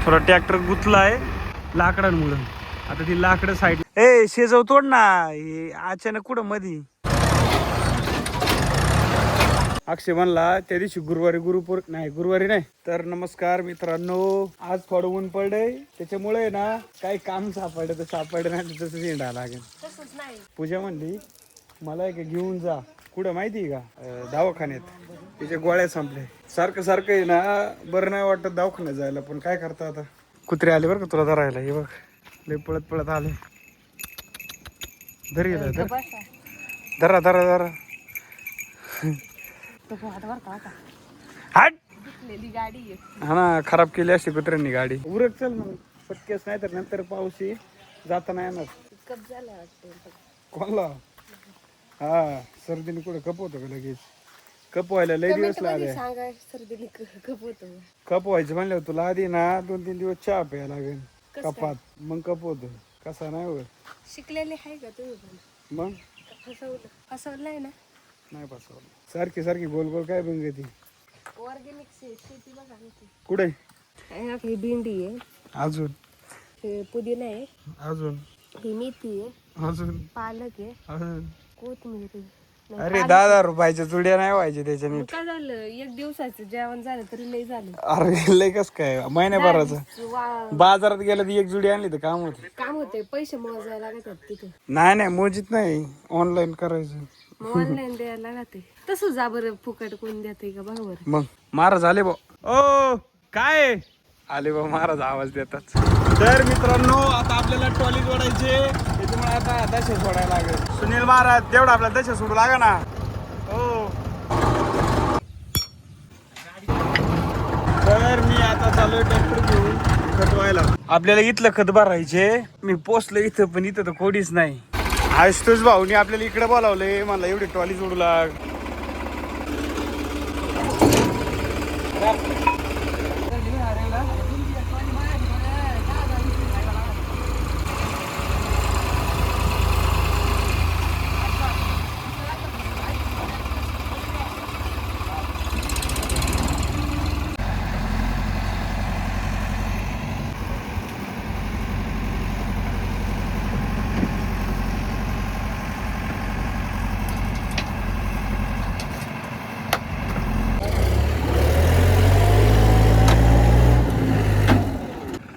थोडा ट्रॅक्टर गुतलाय लाकडांमुळे. आता ती लाकडं साईड ए शेजव तोड ना. हे अचानक कुठं मधी अक्षय म्हणला त्या दिवशी गुरुवारी नाही तर. नमस्कार मित्रांनो, आज थोडं ऊन पडलंय त्याच्यामुळे ना काही काम सापडलं तर सापडलं नाही तसं हिंडा लागेल. पूजा म्हणली मला एक घेऊन जा कुठं माहिती का दवाखान्यात. तिच्या गोळ्या संपल्या. सारखं आहे ना बरं नाही वाटत दवाखान्यात जायला, पण काय करता आता. कुत्रे आले बरं का तुला धरायला. हे बघ लय पळत आले. धर गेला धरा हाट. हा ना, खराब केली अशी कुत्र्यांनी गाडी. उरक चल मग शक्यच नाही तर नंतर पाऊस जाता नाही येणार. कोणला हा सर्दीने कुठं कप होतं का लगेच. कप व्हायला लय दिवस लागले. कप व्हायचं म्हणल्यावर तुला आधी ना 2-3 दिवस चहा प्यायला लागेल कपात, मग कप होत. कसा नाही होत. शिकलेले आहे का तुम्ही? मग फसवलंय ना. नाही फसवलं. सारखी गोल काय बंगती. ऑर्गॅनिक शेती बघा. कुठे ही भेंडी आहे, अजून हे पुदिना आहे, अजून ही मेथी आहे, अजून पालक आहे, अजून. कोथिंबीर. अरे 10,000 रुपयाच्या चुड्या नाही व्हायच्या त्याच्याने. काय झालं, एक दिवसाचं जेवण झालं तरी लय झालं. अरे लय कस काय महिन्याभराचं. बाजारात गेलं तर एक जुडी आणली तर काम होते. पैसे मोजायला लागतात तिथे. नाही मोजित नाही, ऑनलाईन करायचं. ऑनलाईन द्यायला लागते. तसं जा बरं, फुकट कोण देते का बरोबर. मग महाराज आले बा. ओ काय आले बा महाराज आवाज देतात. तर मित्रांनो आता आपल्याला ट्रॉली जोडायचे त्याच्यामुळे आता दशा सोडायला लागेल. सुनील महाराज तेवढा आपल्याला दशा सोडू लागा ना. हो तर मी आता चालू ट्रॅक्टर घेऊन खत व्हायला. आपल्याला इथलं खत भरायचे. मी पोचलो इथं, पण इथं तर कोणीच नाही. आशुतोष भाऊनी आपल्याला इकडे बोलावले. मला एवढी ट्रॉली जोडू लाग.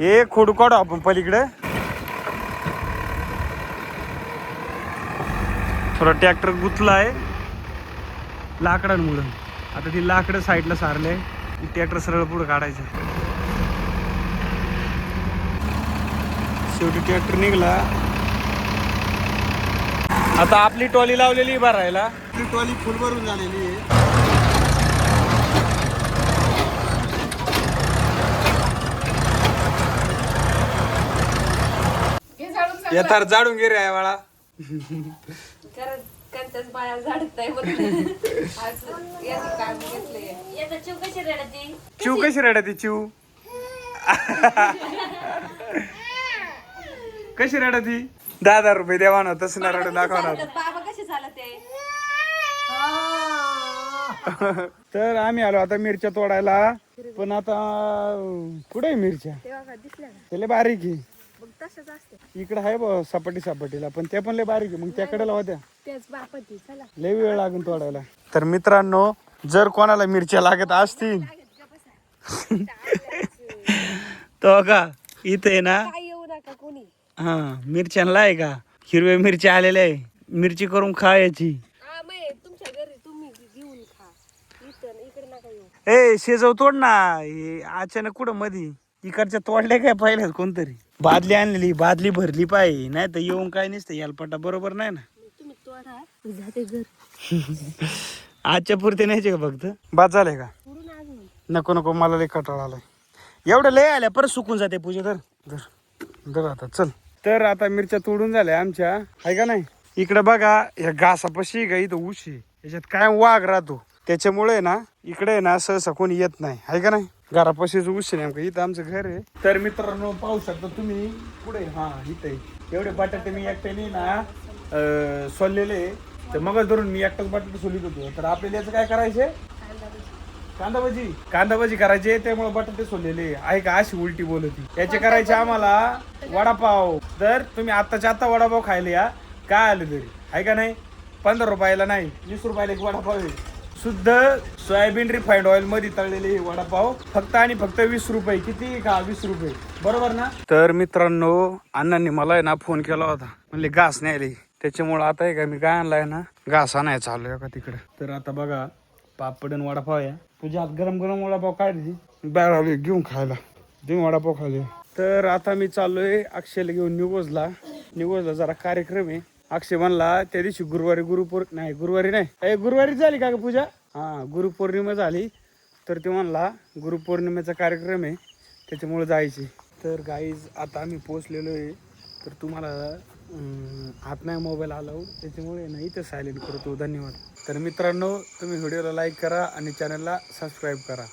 हे खोडू काढू आपण पलीकडे. थोडा ट्रॅक्टर गुतलाय लाकडांमुळे. आता ती लाकडं साईडला सारले. ट्रॅक्टर सरळ पुढे काढायचं. शेवटी ट्रॅक्टर निघला. आता आपली ट्रॉली लावलेली भरायला. आपली ट्रॉली फुल भरून झालेली आहे. येतार जाडून गे रे वाळा. चिव कशी रडती चिव. कशी रडती. 10,000 रुपये देवा ना तसं ना रडत दाखवणार. तर आम्ही आलो आता मिरच्या तोडायला. पण आता कुठे मिरच्या त्याला बारीक आहे. इकडे आहे बा सपाटीला, पण त्या पण लय बारीक आहे. मग त्याकडे होत्या लय वेळ लागून तोडायला. तर मित्रांनो जर कोणाला मिरच्या लागत असतील तो का इथे ना हा मिरच्यांना आहे का हिरव्या मिरच्या आलेल्या आहे. मिरची करून खायची. ए शेजव तोड ना. हे अचानक कुठं मधी इकडच्या तोडल्या काय पाहिल्यात कोणतरी. बादली आणलेली, बादली भरली पाहिजे. नाही तर येऊन काय नसतं यालपटा. बरोबर नाही ना. आजच्या पुरते न्यायचे का फक्त. बाद झाले का. नको मला लय कंटाळा आलाय. एवढं लय आल्या परत सुकून जाते. पूजा धर आता चल. तर आता मिरच्या तोडून झाल्या आमच्या, आहे का नाही. इकडे बघा या घासापाशी का इथं उशी याच्यात काय वाघ राहतो. त्याच्यामुळे ना इकडे ना सहसा कोणी येत नाही, आहे का नाही. घरापाशीच उशी नेमकं इथं आमचं घर आहे. तर मित्रांनो पाहू शकता तुम्ही पुढे. हा इथे एवढे बटाटे मी एकट्याने ना सोललेले. तर मगच धरून मी एकटाच बटाटे सोलित होतो. तर आपल्याला याचं काय करायचे. कांदा भजी करायचे त्यामुळे बटाटे सोडलेले आहे का अशी उलटी बोलती. याचे करायचे आम्हाला वडापाव. तर तुम्ही आत्ताच्या आत्ता वडापाव खायला या, काय आलं तरी आहे का नाही. 15 रुपयाला नाही 20 रुपयाला एक वडापाव आहे. शुद्ध सोयाबीन रिफाईंड ऑइल मध्ये तळलेले वडापाव फक्त आणि फक्त 20 रुपये. किती का 20 रुपये बरोबर ना. तर मित्रांनो अण्णांनी मला आहे ना फोन केला होता, म्हणले घास न्यायला. त्याच्यामुळे आता आहे का मी काय आणलाय ना घास आणायला चाललोय का तिकडे. तर आता बघा पापड आणि वडापाव या. तुझ्या हात गरम गरम वडापाव काढली बाहेर आलोय घेऊन खायला. घेऊन वडापाव खायला. तर आता मी चाललोय अक्षयला घेऊन निवोजला जरा कार्यक्रम आहे. अक्षय म्हणला त्या दिवशी गुरुवारी गुरुवारी झाली का ग पूजा. हा गुरुपौर्णिमा झाली. तर ते म्हणला गुरुपौर्णिमेचा कार्यक्रम आहे त्याच्यामुळे जायचे. तर गाईज आता आम्ही पोहोचलेलो आहे. तर तुम्हाला हात नाही मोबाईल आला त्याच्यामुळे नाही तर सायलेंट करतो. धन्यवाद. तर मित्रांनो तुम्ही व्हिडिओला लाईक करा आणि चॅनलला सबस्क्राईब करा.